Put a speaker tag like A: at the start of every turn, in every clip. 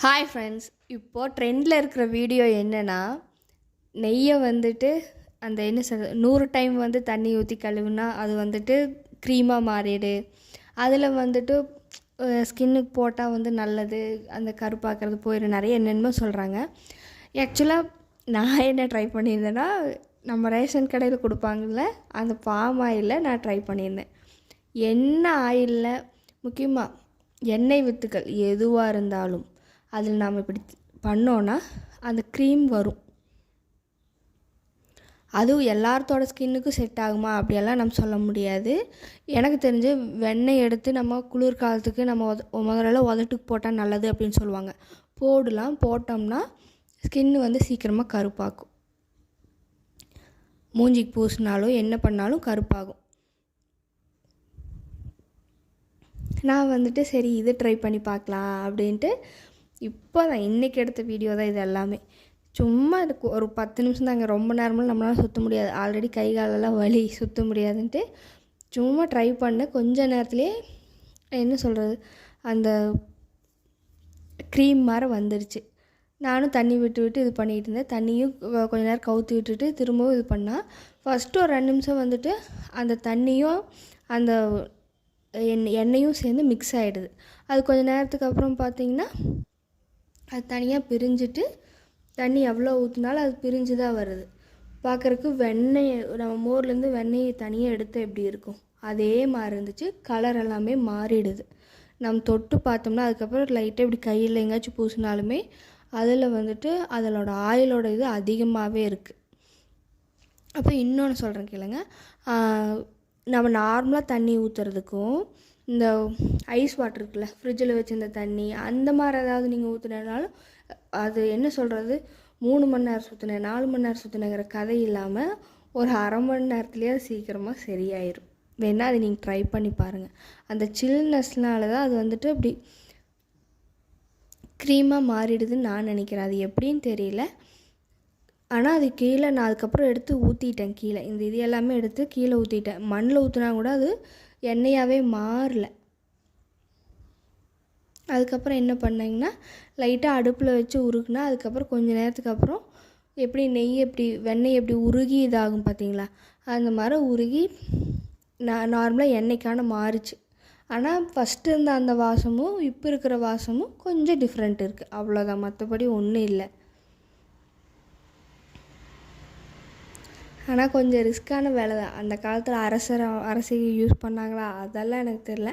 A: Hi friends. இப்போது ட்ரெண்டில் இருக்கிற வீடியோ என்னென்னா, நெய்யை வந்துட்டு அந்த என்ன சொல்கிறது 100 டைம் வந்து தண்ணி ஊற்றி கழுவுனா அது வந்துட்டு க்ரீமாக மாறிடு. அதில் வந்துட்டு ஸ்கின்னுக்கு போட்டால் வந்து நல்லது, அந்த கருப்பாக்குறது போயிடும், நிறைய என்னென்னமோ சொல்கிறாங்க. ஆக்சுவலாக நான் என்ன ட்ரை பண்ணியிருந்தேன்னா, நம்ம ரேஷன் கடையில் கொடுப்பாங்கள்ல அந்த பாம் ஆயிலில் நான் ட்ரை பண்ணியிருந்தேன். எண்ணெய் ஆயிலில் முக்கியமாக எண்ணெய் வித்துக்கள் எதுவாக இருந்தாலும் அதில் நாம் இப்படி பண்ணோன்னா அந்த க்ரீம் வரும். அதுவும் எல்லாத்தோட ஸ்கின்னுக்கும் செட் ஆகுமா அப்படியெல்லாம் நம்ம சொல்ல முடியாது. எனக்கு தெரிஞ்சு வெண்ணெய் எடுத்து நம்ம குளிர்காலத்துக்கு நம்ம முதல்ல உதட்டுக்கு போட்டால் நல்லது அப்படின்னு சொல்லுவாங்க. போட்டோம்னா ஸ்கின்னு வந்து சீக்கிரமாக கருப்பாக்கும். மூஞ்சிக்கு பூசினாலும் என்ன பண்ணாலும் கருப்பாகும். நான் வந்துட்டு சரி இது ட்ரை பண்ணி பார்க்கலாம் அப்படின்ட்டு இப்போ தான் இன்றைக்கி எடுத்த வீடியோ தான் இது எல்லாமே. சும்மா இதுக்கு ஒரு 10 நிமிஷம் தாங்க, ரொம்ப நேரமெல்லாம் நம்மளால் சுற்ற முடியாது, ஆல்ரெடி கை காலெல்லாம் வலி, சுற்ற முடியாதுன்ட்டு சும்மா ட்ரை பண்ணேன். கொஞ்ச நேரத்துலேயே என்ன சொல்கிறது அந்த க்ரீம் மாதிரி வந்துடுச்சு. நானும் தண்ணி விட்டு இது பண்ணிகிட்டு இருந்தேன். தண்ணியும் கொஞ்ச நேரம் கவுத்து விட்டுட்டு திரும்பவும் இது பண்ணால் ஃபஸ்ட்டு ஒரு 2 நிமிஷம் வந்துட்டு அந்த தண்ணியும் அந்த எண்ணெயும் சேர்ந்து மிக்ஸ் ஆகிடுது. அது கொஞ்சம் நேரத்துக்கு அப்புறம் பார்த்திங்கன்னா அது தனியாக பிரிஞ்சுட்டு தண்ணி எவ்வளோ ஊற்றினாலும் அது பிரிஞ்சு தான் வருது. பார்க்குறக்கு வெண்ணெய் நம்ம மோர்லேருந்து வெண்ணெயை தனியாக எடுத்து எப்படி இருக்கும் அதே மாதிரி இருந்துச்சு. கலர் எல்லாமே மாறிடுது. நம்ம தொட்டு பார்த்தோம்னா அதுக்கப்புறம் லைட்டாக இப்படி கையில் எங்கேயாச்சும் பூசினாலுமே அதில் வந்துட்டு அதோட ஆயிலோட இது அதிகமாகவே இருக்குது. அப்போ இன்னொன்று சொல்கிறேன் கேளுங்க. நம்ம நார்மலாக தண்ணி ஊற்றுறதுக்கும் இந்த ஐஸ் வாட்டர் இருக்குல்ல, ஃப்ரிட்ஜில் வச்சுருந்த தண்ணி அந்த மாதிரி ஏதாவது நீங்கள் ஊற்றுனாலும் அது என்ன சொல்கிறது 3 மணி நேரம் சுற்றினேன் 4 மணி நேரம் சுற்றினங்கிற கதை இல்லாமல் ஒரு அரை மணி நேரத்துலேயே அது சீக்கிரமாக சரியாயிடும். வேணால் அதை நீங்கள் ட்ரை பண்ணி பாருங்கள். அந்த சில்னஸ்னால தான் அது வந்துட்டு அப்படி க்ரீமாக மாறிடுதுன்னு நான் நினைக்கிறேன். அது எப்படின்னு தெரியல. ஆனால் அது கீழே நான் அதுக்கப்புறம் எடுத்து ஊற்றிட்டேன். கீழே இந்த இது எல்லாமே எடுத்து கீழே ஊற்றிட்டேன். மண்ணில் ஊற்றினா கூட அது எண்ணெயாகவே மாறல. அதுக்கப்புறம் என்ன பண்ணேங்கன்னா லைட்டாக அடுப்பில் வச்சு உருகுனா அதுக்கப்புறம் கொஞ்சம் நேரத்துக்கு அப்புறம் எப்படி வெண்ணெய் எப்படி உருகி இதாகும் பார்த்தீங்களா, அந்த மாதிரி உருகி நார்மலாக எண்ணெய்க்கான மாறிச்சு. ஆனால் ஃபஸ்ட்டு இருந்த அந்த வாசமும் இப்போ இருக்கிற வாசமும் கொஞ்சம் டிஃப்ரெண்ட் இருக்குது, அவ்வளோதான். மற்றபடி ஒன்றும் இல்லை. ஆனால் கொஞ்சம் ரிஸ்க்கான வேலை தான். அந்த காலத்தில் அரசி யூஸ் பண்ணாங்களா அதெல்லாம் எனக்கு தெரில,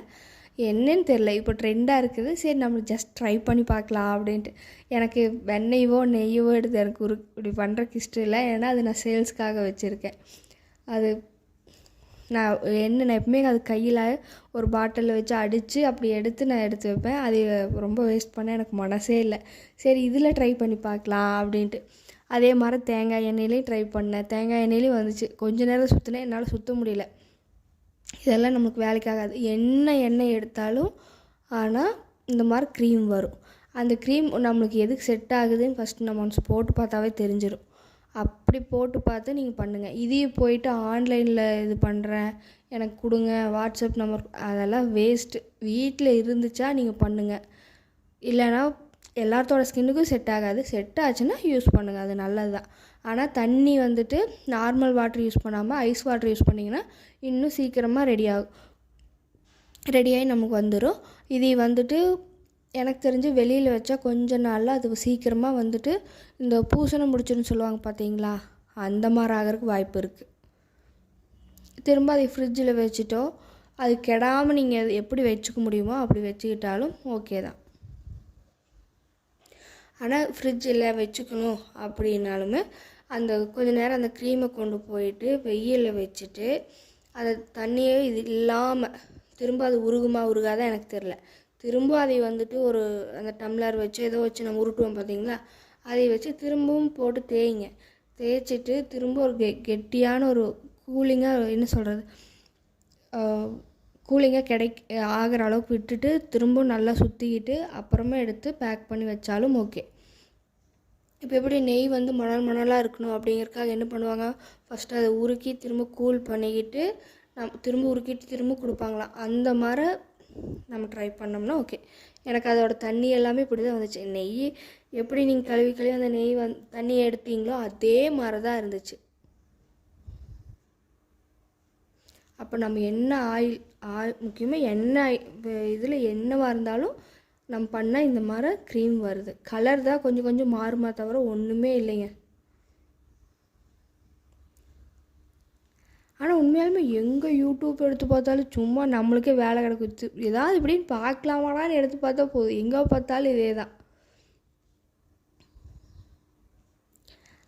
A: என்னன்னு தெரில. இப்போ ட்ரெண்டாக இருக்குது, சரி நம்ம ஜஸ்ட் ட்ரை பண்ணி பார்க்கலாம் அப்படின்ட்டு. எனக்கு வெண்ணெய்வோ நெய்யவோ எடுத்து எனக்கு இப்படி பண்ணுறக்கு இஷ்டம் இல்லை. ஏன்னா அது நான் சேல்ஸ்க்காக வச்சுருக்கேன். அது நான் எப்பவுமே அது கையில் ஒரு பாட்டிலில் வச்சு அடித்து அப்படி நான் எடுத்து வைப்பேன். அது ரொம்ப வேஸ்ட் பண்ண எனக்கு மனசே இல்லை. சரி இதில் ட்ரை பண்ணி பார்க்கலாம் அப்படின்ட்டு அதே மாதிரி தேங்காய் எண்ணெயிலையும் ட்ரை பண்ணேன். தேங்காய் எண்ணெயிலையும் வந்துச்சு. கொஞ்ச நேரம் சுற்றினேன், என்னால் சுற்ற முடியல. இதெல்லாம் நமக்கு வேலைக்காகாது. எண்ணெய் எடுத்தாலும் ஆனால் இந்த மாதிரி க்ரீம் வரும். அந்த க்ரீம் நம்மளுக்கு எதுக்கு செட் ஆகுதுன்னு ஃபஸ்ட்டு நம்ம ஒன்ஸ் போட்டு பார்த்தாவே தெரிஞ்சிடும். அப்படி போட்டு பார்த்து நீங்கள் பண்ணுங்கள். இதையும் போயிட்டு ஆன்லைனில் இது பண்ணுறேன் எனக்கு கொடுங்க வாட்ஸ்அப் நம்பர், அதெல்லாம் வேஸ்ட்டு. வீட்டில் இருந்துச்சா நீங்கள் பண்ணுங்கள். இல்லைனா எல்லாத்தோட ஸ்கின்னுக்கும் செட் ஆகாது. செட் ஆச்சுன்னா யூஸ் பண்ணுங்கள், அது நல்லது தான். ஆனால் தண்ணி வந்துட்டு நார்மல் வாட்டர் யூஸ் பண்ணாமல் ஐஸ் வாட்டர் யூஸ் பண்ணிங்கன்னா இன்னும் சீக்கிரமாக ரெடியாகி நமக்கு வந்துடும். இது வந்துட்டு எனக்கு தெரிஞ்சு வெளியில் வச்சா கொஞ்ச நாளில் அது சீக்கிரமாக வந்துட்டு இந்த பூசணம் முடிச்சுன்னு சொல்லுவாங்க பார்த்தீங்களா, அந்த மாதிரி ஆகிறதுக்கு வாய்ப்பு இருக்குது. திரும்ப அதை ஃப்ரிட்ஜில் வச்சுட்டோ அது கெடாமல் நீங்கள் எப்படி வச்சுக்க முடியுமோ அப்படி வச்சுக்கிட்டாலும் ஓகே தான். ஆனால் ஃப்ரிட்ஜில் வச்சுக்கணும் அப்படின்னாலுமே அந்த கொஞ்சம் நேரம் அந்த க்ரீமை கொண்டு போயிட்டு வெயிலில் வச்சுட்டு அதை தண்ணியே இது இல்லாமல் திரும்ப அது உருகாதான் எனக்கு தெரில. திரும்ப அதை வந்துட்டு ஒரு அந்த டம்ளர் வச்சு ஏதோ வச்சு நம்ம உருட்டுவோம் பார்த்தீங்களா, அதை வச்சு திரும்பவும் போட்டு தேய்ச்சிட்டு திரும்ப ஒரு கெட்டியான ஒரு கூலிங்காக என்ன சொல்கிறது கூலிங்காக ஆகிற அளவுக்கு விட்டுட்டு திரும்ப நல்லா சுற்றிக்கிட்டு அப்புறமா எடுத்து பேக் பண்ணி வச்சாலும் ஓகே. இப்போ எப்படி நெய் வந்து மணலாக இருக்கணும் அப்படிங்கிறதுக்காக என்ன பண்ணுவாங்க, ஃபஸ்ட்டு அதை உருக்கி திரும்ப கூல் பண்ணிக்கிட்டு திரும்ப உருக்கிட்டு திரும்ப கொடுப்பாங்களாம். அந்த மாதிரி நம்ம ட்ரை பண்ணோம்னா ஓகே. எனக்கு அதோட தண்ணி எல்லாமே இப்படி தான் வந்துச்சு. நெய் எப்படி நீங்கள் கழுவி கழுவி அந்த நெய் தண்ணியை எடுத்தீங்களோ அதே மாதிரி தான் இருந்துச்சு. அப்போ நம்ம என்ன முக்கியமாக எண்ணெய் இதில் என்னவாக இருந்தாலும் நம்ம பண்ணால் இந்த மாதிரி க்ரீம் வருது. கலர் தான் கொஞ்சம் கொஞ்சம் மாறுமா தவிர ஒன்றுமே இல்லைங்க. ஆனால் உண்மையாலுமே எங்கே யூடியூப் எடுத்து பார்த்தாலும் சும்மா நம்மளுக்கே வேலை கிடக்குச்சு. ஏதாவது இப்படின்னு பார்க்கலாமாடான்னு எடுத்து பார்த்தா போதும், எங்கே பார்த்தாலும் இதே தான்.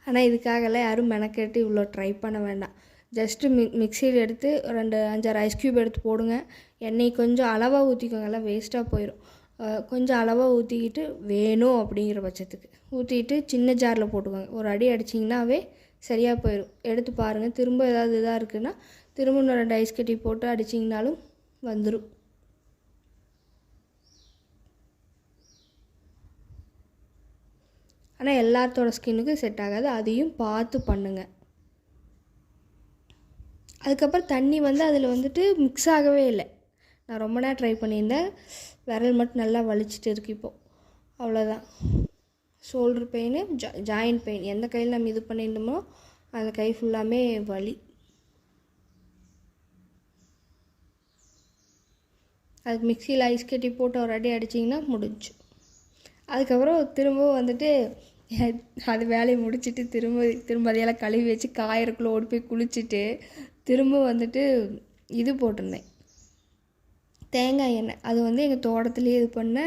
A: ஆனால் இதுக்காகலாம் யாரும் மெனக்கெட்டு இவ்வளோ ட்ரை பண்ண வேண்டாம். ஜஸ்ட்டு மிக்சியில் எடுத்து 2-5 ஐஸ் க்யூப் எடுத்து போடுங்க. எண்ணெய் கொஞ்சம் அளவாக ஊற்றிக்கோங்க, எல்லாம் வேஸ்ட்டாக போயிடும். கொஞ்சம் அளவாக ஊற்றிக்கிட்டு வேணும் அப்படிங்கிற பட்சத்துக்கு ஊற்றிக்கிட்டு சின்ன ஜாரில் போட்டுக்கோங்க. ஒரு அடி அடிச்சிங்கன்னாவே சரியாக போயிடும். எடுத்து பாருங்கள். திரும்ப ஏதாவது இதாக இருக்குன்னா திரும்ப இன்னும் 2 ஐஸ் கட்டி போட்டு அடிச்சிங்கனாலும் வந்துடும். ஆனால் எல்லாத்தோட ஸ்கின்னுக்கும் செட் ஆகாது, அதையும் பார்த்து பண்ணுங்கள். அதுக்கப்புறம் தண்ணி அதில் மிக்ஸ் ஆகவே இல்லை. நான் ரொம்ப நேரம் ட்ரை பண்ணியிருந்தேன், விரல் மட்டும் நல்லா வலிச்சிட்டு இருக்கு இப்போது. அவ்வளோதான். ஷோல்ட்ரு பெயின், ஜாயிண்ட் பெயின், எந்த கையில் நம்ம இது பண்ணியிருந்தோமோ அந்த கை ஃபுல்லாமே வலி. அதுக்கு மிக்சியில் ஐஸ் கட்டி போட்டு ஒரு அடி அடிச்சிங்கன்னா முடிஞ்சு. அதுக்கப்புறம் திரும்ப அது வேலையை முடிச்சுட்டு திரும்ப அதையெல்லாம் கழுவி வச்சு காயறக்குள்ளே ஓடி போய் குளிச்சுட்டு திரும்ப இது போட்டிருந்தேன், தேங்காய் எண்ணெய். அது எங்கள் தோட்டத்துலேயே இது பண்ண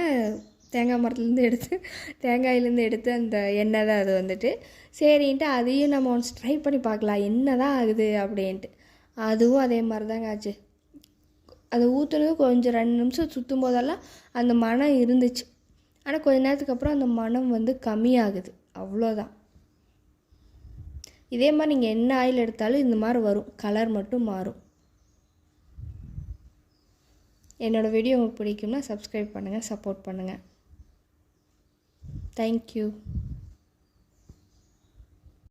A: தேங்காய் மரத்துலேருந்து எடுத்து அந்த எண்ணெய் தான் அது. சரின்ட்டு அதையும் நம்ம ஒன்ஸ் ட்ரை பண்ணி பார்க்கலாம் என்ன தான் ஆகுது அப்படின்ட்டு. அதுவும் அதே மாதிரி தாங்க ஆச்சு. அதை ஊற்றுனது கொஞ்சம் 2 நிமிஷம் சுற்றும் போதெல்லாம் அந்த மணம் இருந்துச்சு. ஆனால் கொஞ்ச நேரத்துக்கு அப்புறம் அந்த மணம் கம்மியாகுது, அவ்வளோதான். இதே மாதிரி நீங்கள் என்ன ஆயில் எடுத்தாலும் இந்த மாதிரி வரும், கலர் மட்டும் மாறும். என்னோடய வீடியோ உங்களுக்கு பிடிக்கும்னா சப்ஸ்கிரைப் பண்ணுங்கள், சப்போர்ட் பண்ணுங்கள். தேங்க்யூ.